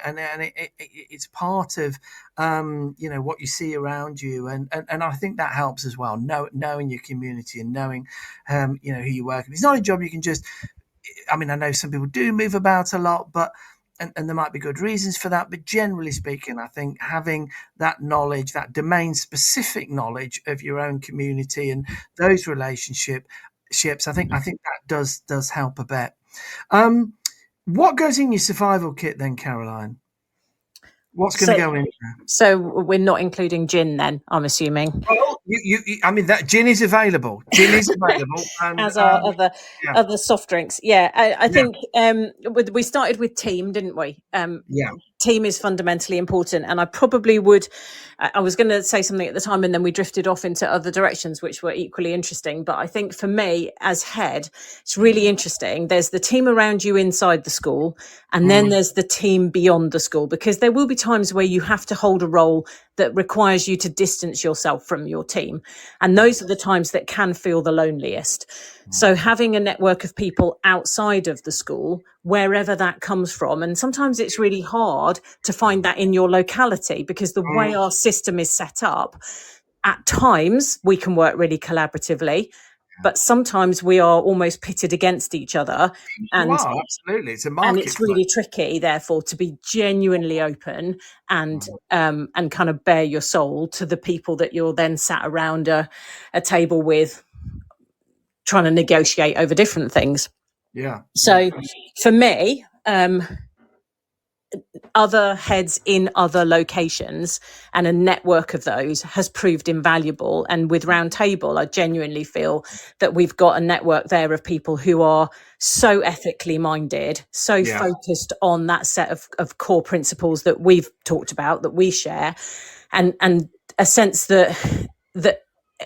it's part of what you see around you, and I think that helps as well. Knowing your community and knowing who you work with. It's not a job you can just. I mean, I know some people do move about a lot, but and there might be good reasons for that. But generally speaking, I think having that knowledge, that domain-specific knowledge of your own community and those relationships, I think that does help a bit. What goes in your survival kit then, Caroline? What's going to go in there? So we're not including gin then, I'm assuming. Well, I mean, that gin is available. And, as are other soft drinks. Yeah, I think we started with team, didn't we? Team is fundamentally important, and I probably would. I was going to say something at the time, and then we drifted off into other directions, which were equally interesting. But I think for me, as head, it's really interesting. There's the team around you inside the school, and then there's the team beyond the school, because there will be times where you have to hold a role that requires you to distance yourself from your team. And those are the times that can feel the loneliest. So having a network of people outside of the school, wherever that comes from, and sometimes it's really hard to find that in your locality because the way our system is set up, at times we can work really collaboratively, but sometimes we are almost pitted against each other. You are, absolutely. It's a And marketplace. it's really tricky, therefore, to be genuinely open and kind of bare your soul to the people that you're then sat around a table with, trying to negotiate over different things. Yeah. So for me, other heads in other locations and a network of those has proved invaluable. And with Roundtable, I genuinely feel that we've got a network there of people who are so ethically minded, so focused on that set of core principles that we've talked about, that we share, and a sense that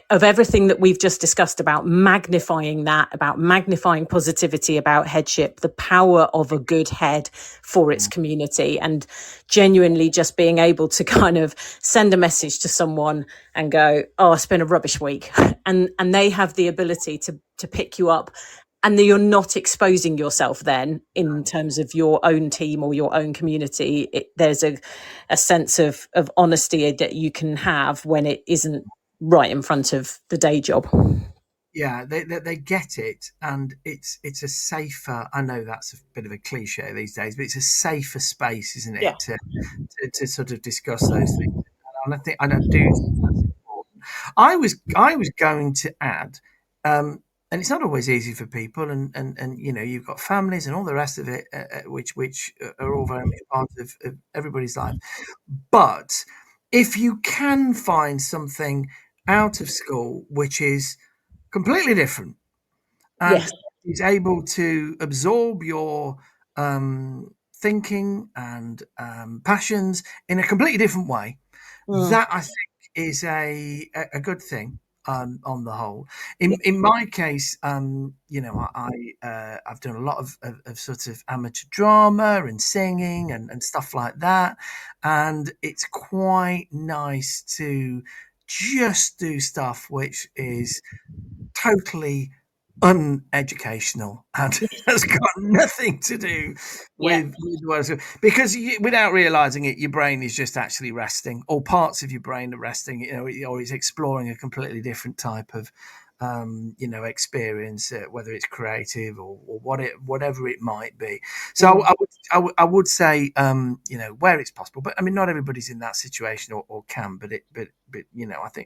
of everything that we've just discussed about magnifying that, about magnifying positivity, about headship, the power of a good head for its community, and genuinely just being able to kind of send a message to someone and go, oh, it's been a rubbish week. And they have the ability to pick you up, and that you're not exposing yourself then in terms of your own team or your own community. There's a sense of honesty that you can have when it isn't right in front of the day job. Yeah, they get it, and it's a safer. I know that's a bit of a cliche these days, but it's a safer space, isn't it, to sort of discuss those things. And I do think that's important. I was going to add, and it's not always easy for people, and you've got families and all the rest of it, which are all very much part of everybody's life. But if you can find something out of school which is completely different and is able to absorb your thinking and passions in a completely different way, that I think is a good thing on the whole. In my case, I've done a lot of sort of amateur drama and singing and stuff like that, and it's quite nice to just do stuff which is totally uneducational and has got nothing to do with what because without realizing it, your brain is just actually resting, or parts of your brain are resting, or it's exploring a completely different type of experience, whether it's creative or whatever it might be. So I would say where it's possible, but I mean not everybody's in that situation or can, but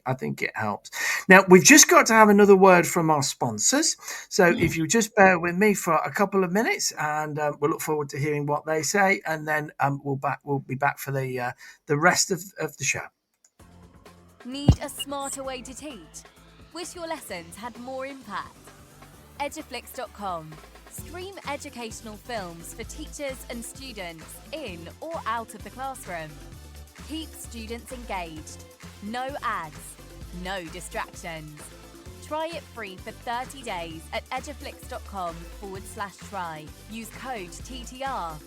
I think it helps. Now we've just got to have another word from our sponsors, so if you just bear with me for a couple of minutes, and we'll look forward to hearing what they say, and then we'll be back for the rest of the show. Need a smarter way to teach? Wish your lessons had more impact? Eduflix.com. Stream educational films for teachers and students in or out of the classroom. Keep students engaged. No ads. No distractions. Try it free for 30 days at eduflix.com/try. Use code TTR.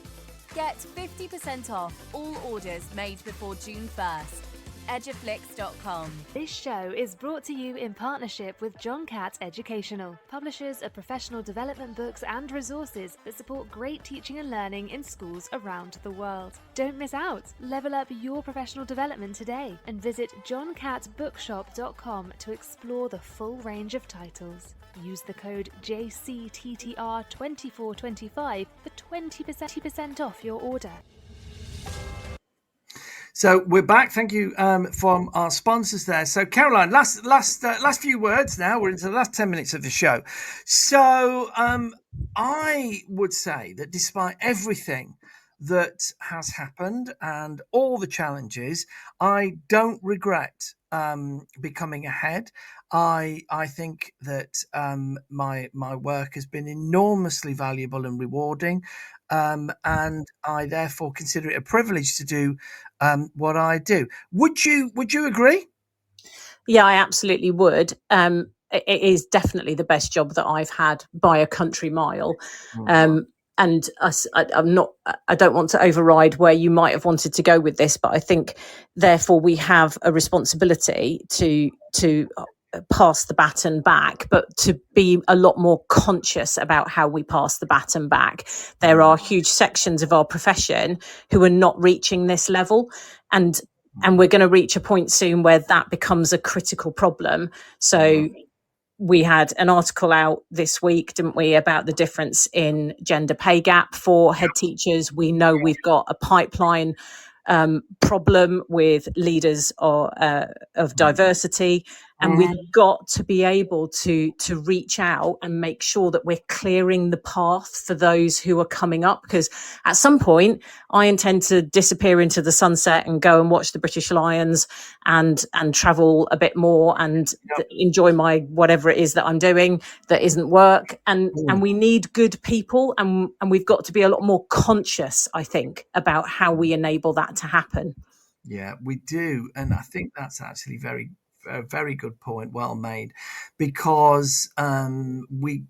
Get 50% off all orders made before June 1st. Eduflix.com. This show is brought to you in partnership with John Catt Educational, publishers of professional development books and resources that support great teaching and learning in schools around the world. Don't miss out. Level up your professional development today and visit johncattbookshop.com to explore the full range of titles. Use the code JCTTR2425 for 20% off your order. So we're back. Thank you from our sponsors there. So Caroline, last few words now. We're into the last 10 minutes of the show. So I would say that despite everything that has happened and all the challenges, I don't regret becoming a head. I think that my work has been enormously valuable and rewarding, and I therefore consider it a privilege to do what I do. Would you agree? Yeah, I absolutely would. It is definitely the best job that I've had by a country mile. I don't want to override where you might have wanted to go with this, but I think therefore we have a responsibility to pass the baton back, but to be a lot more conscious about how we pass the baton back. There are huge sections of our profession who are not reaching this level, and we're going to reach a point soon where that becomes a critical problem. So we had an article out this week, didn't we, about the difference in gender pay gap for head teachers. We know we've got a pipeline problem with leaders of diversity, and we've got to be able to reach out and make sure that we're clearing the path for those who are coming up, because at some point I intend to disappear into the sunset and go and watch the British Lions and travel a bit more and enjoy my whatever it is that I'm doing that isn't work, and we need good people, and we've got to be a lot more conscious, I think, about how we enable that to happen. Yeah, we do. And I think that's actually a very good point, well made, because we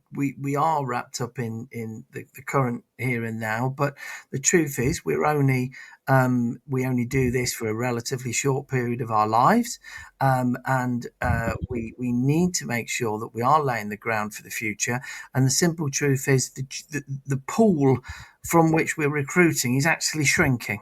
are wrapped up in the current here and now. But the truth is, we only do this for a relatively short period of our lives, and we need to make sure that we are laying the ground for the future. And the simple truth is, the pool from which we're recruiting is actually shrinking.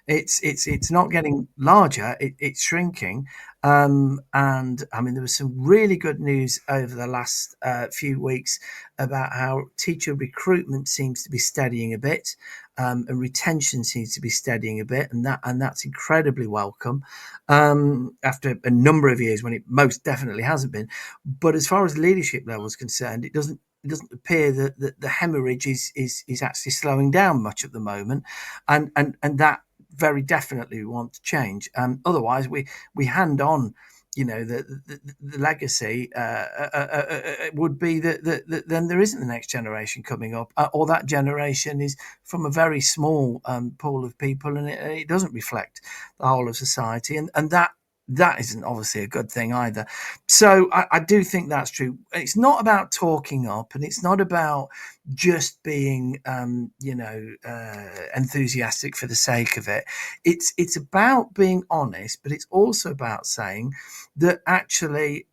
It's not getting larger, it's shrinking. And I mean, there was some really good news over the last few weeks about how teacher recruitment seems to be steadying a bit, and retention seems to be steadying a bit, and that's incredibly welcome, after a number of years when it most definitely hasn't been. But as far as leadership level is concerned, it doesn't appear that the hemorrhage is actually slowing down much at the moment, and that very definitely we want to change. Otherwise, we hand on, the legacy would be that then there isn't the next generation coming up, or that generation is from a very small pool of people, and it doesn't reflect the whole of society, and that isn't obviously a good thing either. So I do think that's true. It's not about talking up, and it's not about just being, enthusiastic for the sake of it. It's about being honest, but it's also about saying that actually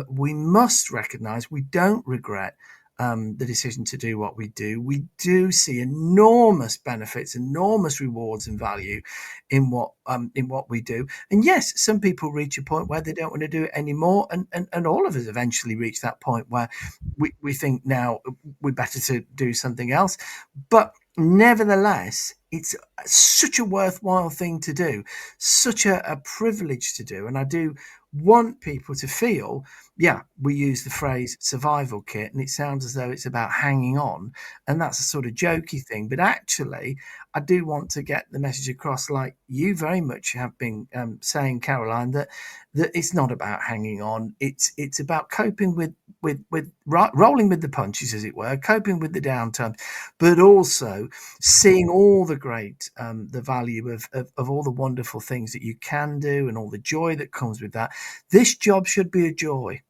we must recognise we don't regret the decision to do what we do. We do see enormous benefits, enormous rewards and value in what we do. And yes, some people reach a point where they don't want to do it anymore, and all of us eventually reach that point where we think now we're better to do something else. But nevertheless, it's such a worthwhile thing to do, such a privilege to do, and I do want people to feel, we use the phrase survival kit, and it sounds as though it's about hanging on, and that's a sort of jokey thing. But actually, I do want to get the message across, like you very much have been saying, Caroline, that it's not about hanging on. It's about coping with rolling with the punches, as it were, coping with the downturns, but also seeing all the great, the value of all the wonderful things that you can do and all the joy that comes with that. This job should be a joy.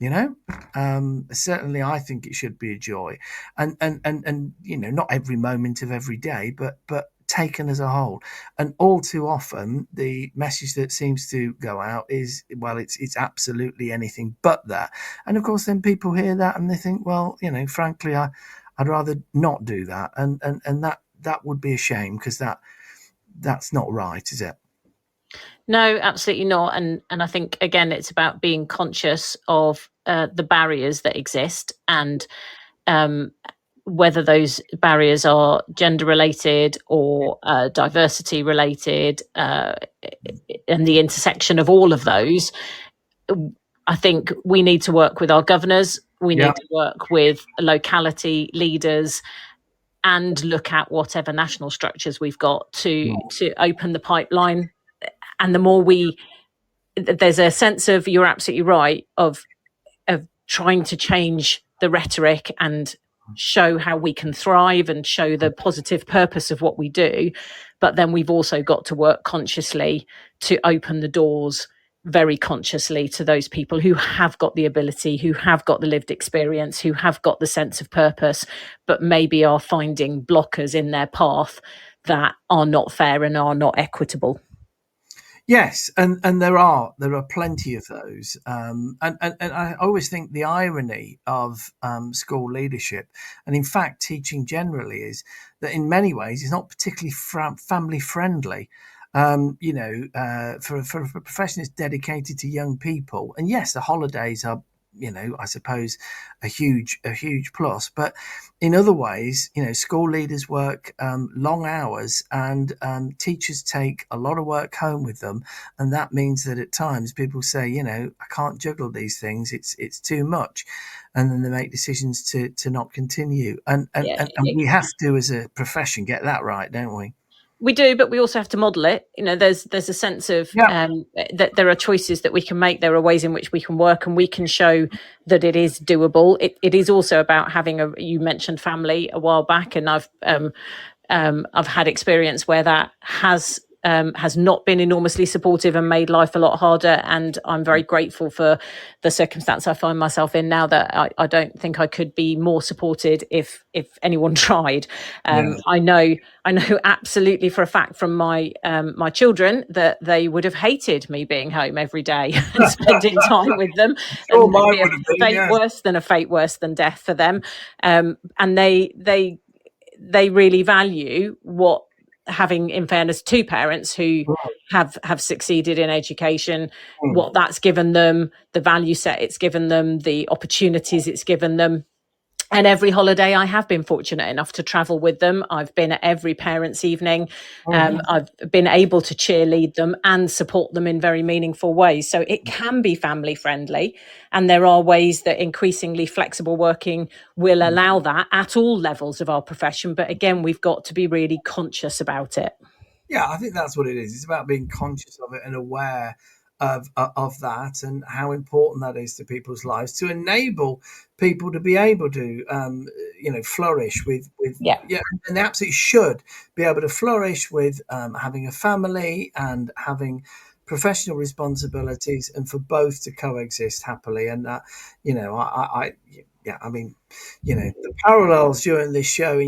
Certainly I think it should be a joy, and not every moment of every day, but taken as a whole. And all too often the message that seems to go out is, well, it's absolutely anything but that. And of course then people hear that and they think, well, frankly, I'd rather not do that, and that would be a shame, because that's not right, is it? No, absolutely not. And I think, again, it's about being conscious of the barriers that exist, and whether those barriers are gender related or diversity related, and the intersection of all of those. I think we need to work with our governors. We need to work with locality leaders, and look at whatever national structures we've got to open the pipeline. And the more there's a sense of, you're absolutely right, of trying to change the rhetoric and show how we can thrive and show the positive purpose of what we do. But then we've also got to work consciously to open the doors very consciously to those people who have got the ability, who have got the lived experience, who have got the sense of purpose, but maybe are finding blockers in their path that are not fair and are not equitable. Yes, and there are plenty of those, and I always think the irony of school leadership, and in fact teaching generally, is that in many ways it's not particularly family friendly. For a profession that's dedicated to young people, and yes, the holidays are, I suppose, a huge plus. But in other ways, school leaders work long hours, and teachers take a lot of work home with them, and that means that at times people say, I can't juggle these things; it's too much, and then they make decisions to not continue. And we have to, as a profession, get that right, don't we? We do, but we also have to model it. There's a sense of that there are choices that we can make. There are ways in which we can work, and we can show that it is doable. It is also about having you mentioned family a while back, and I've had experience where that has not been enormously supportive and made life a lot harder. And I'm very grateful for the circumstance I find myself in now, that I don't think I could be more supported if anyone tried. I know absolutely for a fact from my children that they would have hated me being home every day and spending time with them. Sure, and mine be a would have been, fate yeah. worse than death for them. And they really value what, having, in fairness, two parents who have succeeded in education, what that's given them, the value set it's given them, the opportunities it's given them. And every holiday I have been fortunate enough to travel with them. I've been at every parents' evening. I've been able to cheerlead them and support them in very meaningful ways. So it can be family friendly. And there are ways that increasingly flexible working will allow that at all levels of our profession. But again, we've got to be really conscious about it. Yeah, I think that's what it is. It's about being conscious of it and aware of that, and how important that is to people's lives, to enable people to be able to flourish with and they absolutely should be able to flourish with having a family and having professional responsibilities, and for both to coexist happily. And the parallels during this show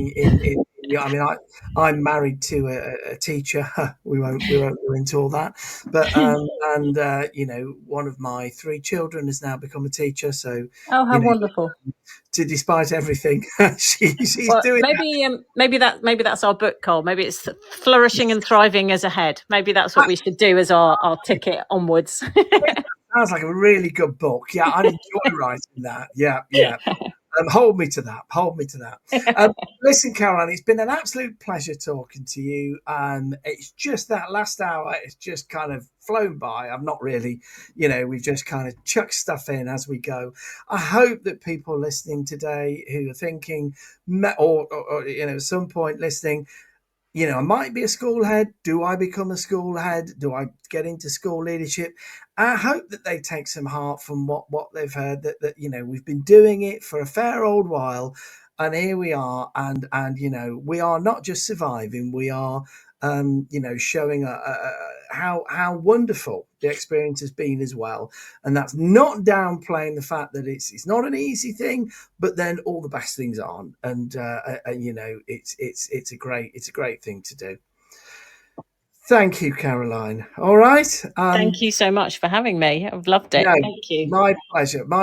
I'm married to a teacher. We won't go into all that, but one of my three children has now become a teacher. So, how wonderful! Despite everything, she's doing. Maybe that's our book, Cole. Maybe it's flourishing and thriving as a head. Maybe that's what we should do as our ticket onwards. Sounds like a really good book. Yeah, I'd enjoy writing that. Yeah. Hold me to that. Listen, Caroline, it's been an absolute pleasure talking to you. It's just that last hour, it's just kind of flown by. I'm not really, we've just kind of chucked stuff in as we go. I hope that people listening today who are thinking, or at some point listening, I might be a school head. Do I become a school head? Do I get into school leadership? I hope that they take some heart from what they've heard, that we've been doing it for a fair old while, and here we are, and we are not just surviving, we are showing how wonderful the experience has been as well. And that's not downplaying the fact that it's not an easy thing, but then all the best things aren't, and it's a great thing to do. Thank you, Caroline. All right. Thank you so much for having me. I've loved it. No, thank you. My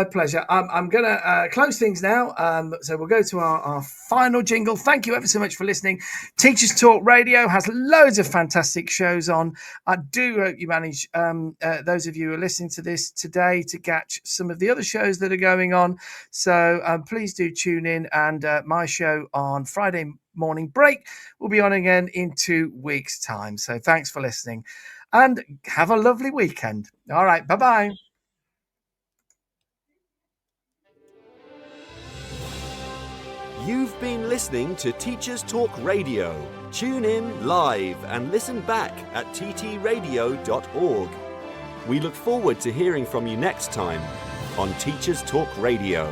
pleasure. I'm going to close things now. So we'll go to our final jingle. Thank you ever so much for listening. Teachers Talk Radio has loads of fantastic shows on. I do hope you manage, those of you who are listening to this today, to catch some of the other shows that are going on. So please do tune in. And my show on Friday morning break will be on again in 2 weeks' time. So thanks for listening, and have a lovely weekend. All right, bye-bye. You've been listening to Teachers Talk Radio. Tune in live and listen back at ttradio.org. We look forward to hearing from you next time on Teachers Talk Radio.